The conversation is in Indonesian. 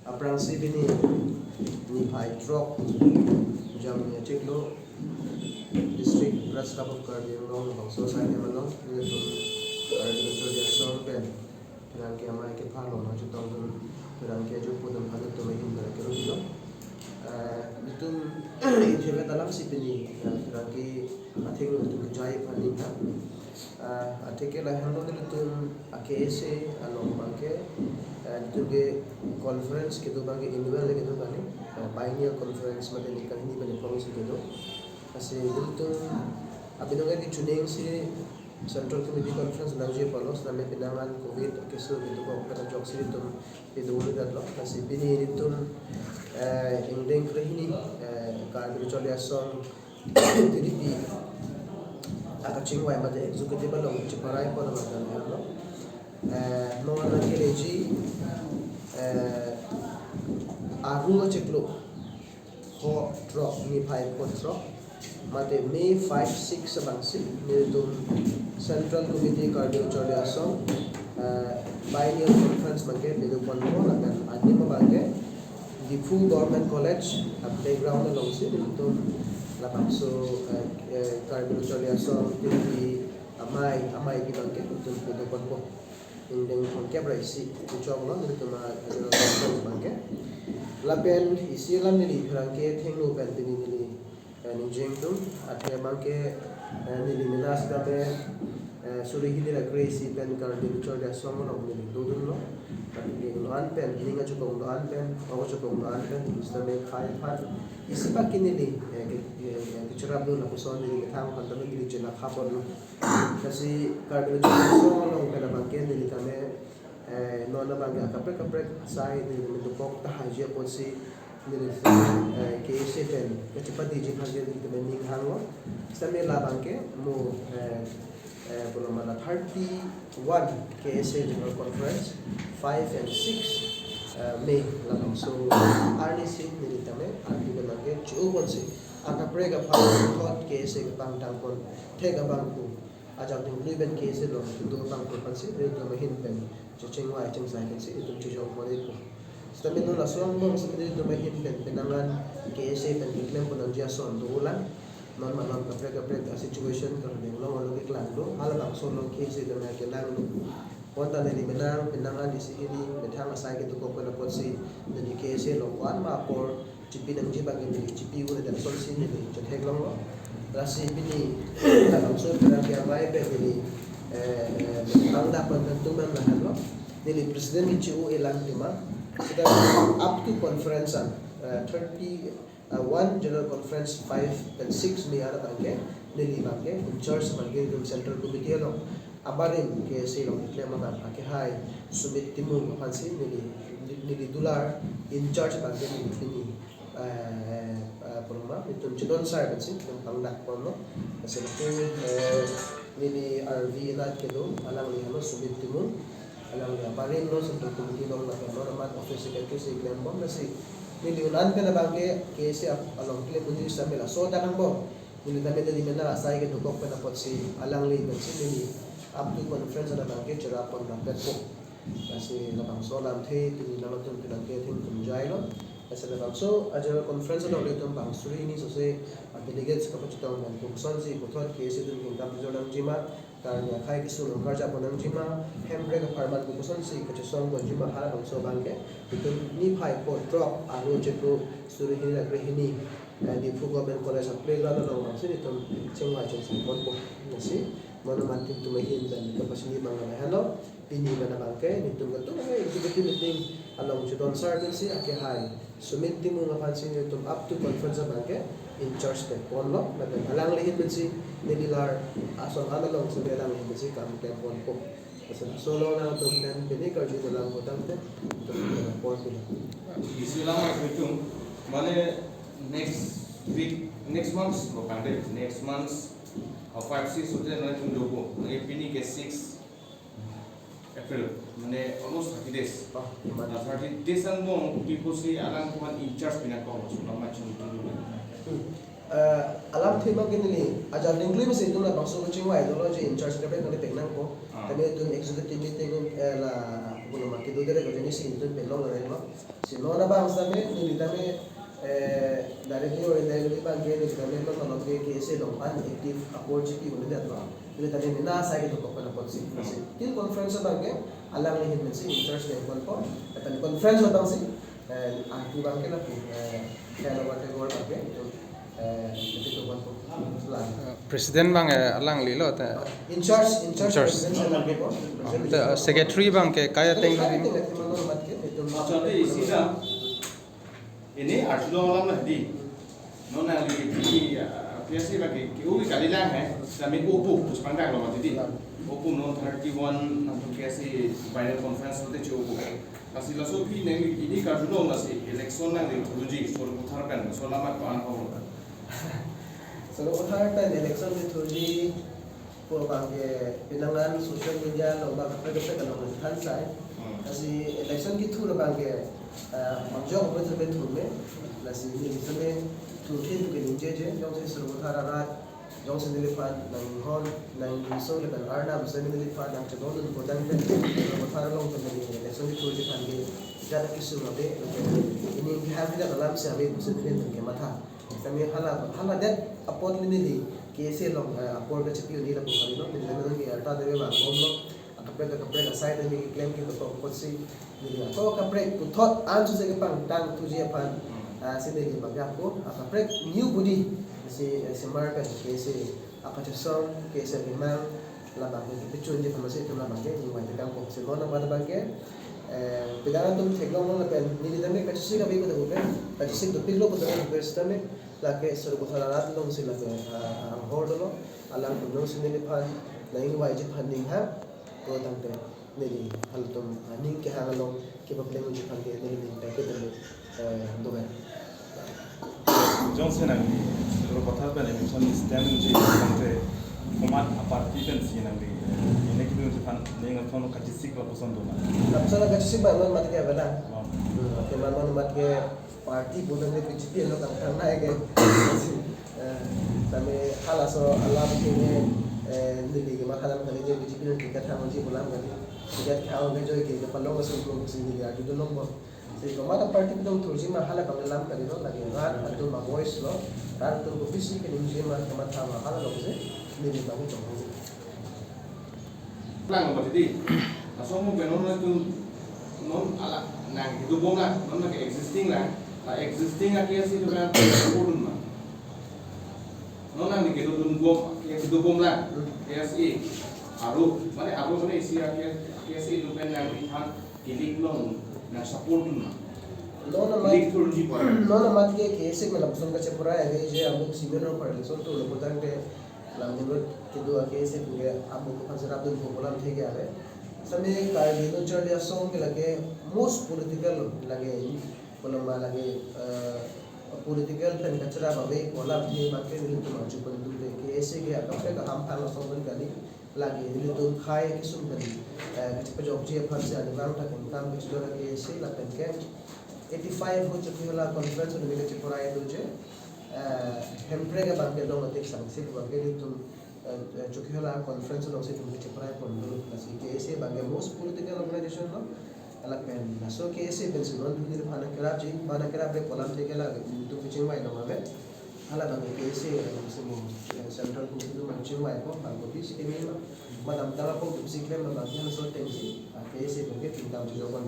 aprang si bini ni pai drop jam ni ciklo district press club of Cardian long bang society malong ni tu Cardian Chodia song pen perang ke amai ke phalo na chu tong dun perang ke ju pudam hadu tu mai him ke ro dilo itu itu dalam si bini perang ke athing tu jai phani ha atike la hando tu ake se along bangke itu ke conference ke tu bangke annual ke tu bani pioneer conference mate nikal ni bani promise ke tu ase itu abidonga di chuning si central committee conference nangje palos name pinangan covid kesu itu ko kata jok si itu ni datlo ase bini itu ingdeng krehini ka bi chole asong tiripi aka chingwai mate executive long chiparai ko na madan lo no na keleji arunga cheklo ho drop ni pai ko drop mate May 5 6 sabangsi ni dum central committee cardio chole asong pioneer conference mangke bedu konpo akan adni mabangke di full government college playground along si itu lapang so cardio chole asong di amai di bangke itu bedu konpo indeng konke braisi itu chong itu ma bangke lapen isi lam ni rangke thenglo pen ni ninjeng tu athe bangke ni minas dabe suri hili la grace pen cardio chole asong no ni dodun lo tapi lo an pen ni nga chukong lo an pen awo chukong lo an pen istame khai phat isi bakini ni ke churab lo la puson ni thang kan tabe gili chela khapon lo kasi cardio chole asong lo pela bangke ni tame no na bangke kapre sai ni to kok ta haje po si ni ke se pen ke chapati ji phage ni tame ning hango istame la bangke mo Mana 31 KSA General Conference 5 and 6 May lang so RDC ni tame article lagi cukup sih aka prega pa thought KSA bang tangkon thega bang ku ajak ding liben KSA lo do bang ko pansi re to mahin pen chengwai chengsai kan si itu chujo mo ko stamin no la song bang sa to mahin pen penangan KSA pen claim ko nang dia son do ulan normal lang kapre situation kan ding lo lo iklan lo ala bang so lo case de na ke lang lo wata ni menang pinangan di sini bethang asai ke to ko na ko si ni case lo wan ma por chipi nang ji bang ni chipi wo de sol si ni je thek long lo rasi bini bang so na ke amai be ni ang dapat tentuman na lo ni president ni chu elang tima kita up to conference 1 general conference 5 and 6 may ara tangke nili bangke in charge bangke dum central committee lo abarin ke se lo claim ma ke hai subit timu pansi nili dular in charge bangke ni porma itu chidon sai pansi dum pangdak porno kasi to nili RV na ke do alang li halo subit timu alang li abarin lo central committee lo na normal office secretary se claim bom kasi niliunan ka na bangke kasi along kile pundi sa mela so danang bo nili tabe di mena asai ke dukok pa na pot si alang li ben si nili up to conference na bangke chara pon na pet po kasi labang so lam the tini lam tun pinang ke thing kum jai lo kasi labang so ajara conference na ulit bang suri ni so se delegates ka pachitong man kum son si puthot kasi dun king kam jodang jima karena khai kisu lo karja ponang jima hembre ka farman ku son si kachasong ko jima hala bang so bangke itu ni phai ko drop aro jeko suri hini la grehini di fu government college of playground lo bang si itu chengwa chengsi kon ko nasi mana mantin tu mahin dan kapasini mangala hello ini mana bangke itu gato ay executive meeting along judon sergeant si ake hai suminti mo nga pansin itu up to conference bangke in charge ke ponlo na alang lihin ben si nilar ason analog sa belang lihin ben si kam ke pon ko kasi solo na to ben binikar jud lang ko dante to pon ko isilang itu mane next month lo kande next month 5-6 hotel na tum logo epini ke 6 April mane almost 30 days 30 days ang mo people say alang kuan in charge pinako so na macam itu alam thema kinili aja lingli mas itu na bangso chingwa idology in charge kape ngale peknang ko tabe itu executive meeting la Belum makin dulu dari kerjanya sih itu belum dari mana. Si nona bangsa ni kami dari ni orang dari bangsa ni kami memang kalau kita kese dompan aktif opportunity boleh dia tu. Jadi tadi ni nasa itu kau pernah polisi. Til conference bangsa alam ni hidupnya sih interest level ko. Tadi conference bangsa aku bangsa lah kaya nak buat bangsa itu tu kan. President bang alang lilo ta In charge president lagi ko. secretary bang ke kaya teng Jadi sisa ini arsulo alam lah di nona lagi biasa bagi kau kali lah kami opo terus pandang loh mati di opo non 31 nanti biasa final conference nanti coba kasih langsung ini arsulo nasi election nanti uji soal putarkan soal lama kawan kawan So utarakan election liturgy po bangke pinangan social media lo ba kapag kalau kan sai kasi election gitu lo bangke magjo ko betul me lasi ni same tukin ke ninjeje jong se sur utararat jong se nilipan nang hon nang so le kan arna se nilipan nang chadon ko dan ke utaralong ke election liturgy bangke jada kisu mabe ini habida dalam se abe muslimin ke mata kami hala det apot ni kese long apot ke chipi ni la ko kali no ni la ni alta debe ba ngom no kapre side ni claim ki to ko si ni to kapre to thought answer se ke pang tang tu je pan sini ni ba ko kapre new body si marka kese apa song kese memang la ba ke pichun je famase tu la ba ke ni wa te ko se no na ba ba ke pidaran tum theklo mo na pen ni dame ka chisi ka bi ko to pe ka chisi to pilo ko to pe laki suruh salat long sila ke ang hordolo alam kuno sini pan lain wajib handing ha ko tangte nili haltum ning ke hangalong ke papleng uji pangke nili ning ke tele dobe Johnson ang suruh kota ban election system uji pangte format participants yang ini kita uji pan dengan kono kajisik la poson dona lapsana kajisik ba man mat ke bala ke man mat ke party bodan ne PGP lo kan na ke tame hala so alam ke nili ke makalam kali je PGP ne tiket ha manji bulam kali tiket khao ne joy ke palong so ko sini ya gitu no mo se ko mata party bidong turji ma hala kam lam kali no lagi rat atu ma voice lo rat tu ko bisi ke ninje ma kamata ma hala lo se nili ba ko tong lang mati di langsung mo benon na tu non ala nang hidup bom lah non ke existing lah existing aja sih tu kan turun mah non nang hidup bom lah KSI mana aru mana isi KSI tu kan nang ihan kilik long nang support mah nona mat ke kese me lapson ka chepura ave je amuk simeno par leson to lo potante lamnur ke do kese puge amuk pasara abdul bolam the gya ave same ka dino chale song ke lage most political lage kolomba lage political pen kachra babe kolam the bakke ni to maju pun de kese ke akapre ka ham thang song ban kali lage ni to khai ke sum kali ke job je pharse ani bang ta kam ke chora ke se la pen ke 85 हो चुकी वाला कॉन्फ्रेंस में मिले चिपरा है तुझे हेम्प्रे के बांके लोग देख सकते हैं बांके भी तुम चुकी वाला कॉन्फ्रेंस में से तुम चिपरा है पढ़ लो ऐसे के ऐसे बांके मोस्ट पॉलिटिकल ऑर्गेनाइजेशन लो अलग पहन सो के ऐसे पेंसिल वन भी पाना कराब रे कोलम थे के लगे तो पिचिंग वाई ना में hala bang ke ऐसे सेंट्रल को तो मंचिंग वाई को बांको भी से में madam dala को सिक्ले में बांके सो टेंसी के ऐसे बांके तीन काम जो बन